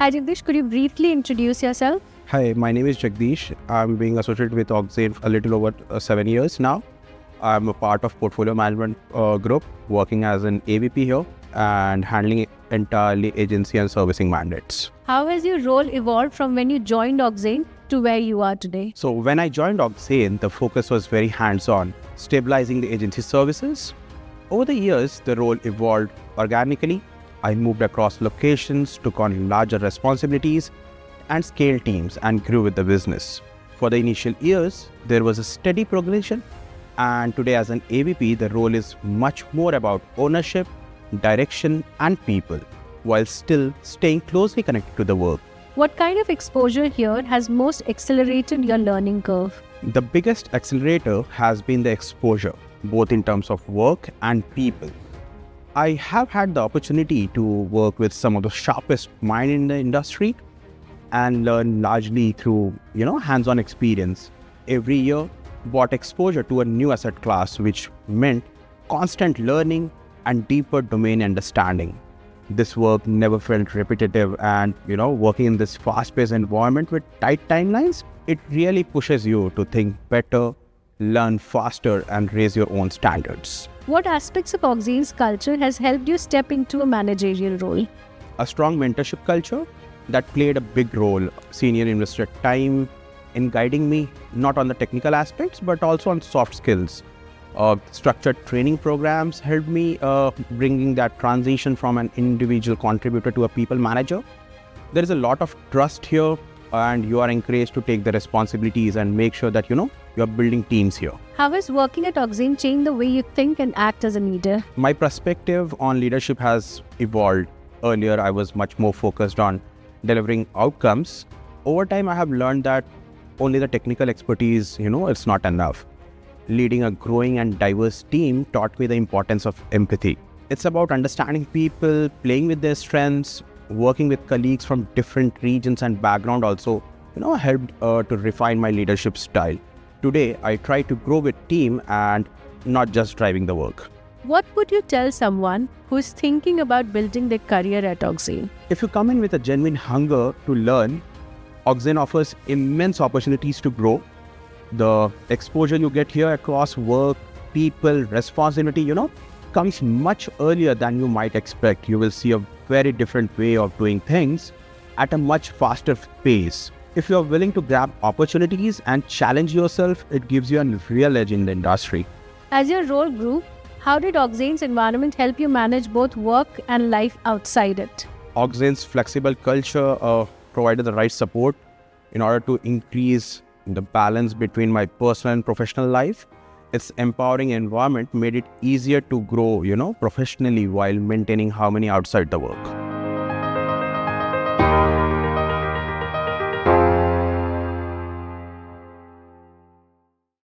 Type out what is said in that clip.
Hi Jagdish, could you briefly introduce yourself? Hi, my name is Jagdish. I'm being associated with Oxane a little over 7 years now. I'm a part of portfolio management group, working as an AVP here and handling entirely agency and servicing mandates. How has your role evolved from when you joined Oxane to where you are today? So when I joined Oxane, the focus was very hands-on, stabilizing the agency services. Over the years, the role evolved organically. I moved across locations, took on larger responsibilities, and scaled teams and grew with the business. For the initial years, there was a steady progression, and today as an AVP, the role is much more about ownership, direction, and people, while still staying closely connected to the work. What kind of exposure here has most accelerated your learning curve? The biggest accelerator has been the exposure, both in terms of work and people. I have had the opportunity to work with some of the sharpest minds in the industry and learn largely through, hands-on experience. Every year brought exposure to a new asset class, which meant constant learning and deeper domain understanding. This work never felt repetitive, and, working in this fast-paced environment with tight timelines, it really pushes you to think better, learn faster, and raise your own standards. What aspects of Oxane's culture has helped you step into a managerial role? A strong mentorship culture that played a big role. Senior invested time in guiding me, not on the technical aspects, but also on soft skills. Structured training programs helped me bringing that transition from an individual contributor to a people manager. There is a lot of trust here, and you are encouraged to take the responsibilities and make sure that, you're building teams here. How has working at Oxane changed the way you think and act as a leader? My perspective on leadership has evolved. Earlier, I was much more focused on delivering outcomes. Over time, I have learned that only the technical expertise, it's not enough. Leading a growing and diverse team taught me the importance of empathy. It's about understanding people, playing with their strengths, working with colleagues from different regions and background also, helped to refine my leadership style. Today, I try to grow with team and not just driving the work. What would you tell someone who is thinking about building their career at Oxane? If you come in with a genuine hunger to learn, Oxane offers immense opportunities to grow. The exposure you get here across work, people, responsibility, comes much earlier than you might expect. You will see a very different way of doing things at a much faster pace. If you are willing to grab opportunities and challenge yourself, it gives you a real edge in the industry. As your role grew, how did Oxane's environment help you manage both work and life outside it? Oxane's flexible culture provided the right support in order to increase the balance between my personal and professional life. Its empowering environment made it easier to grow, professionally while maintaining harmony outside the work.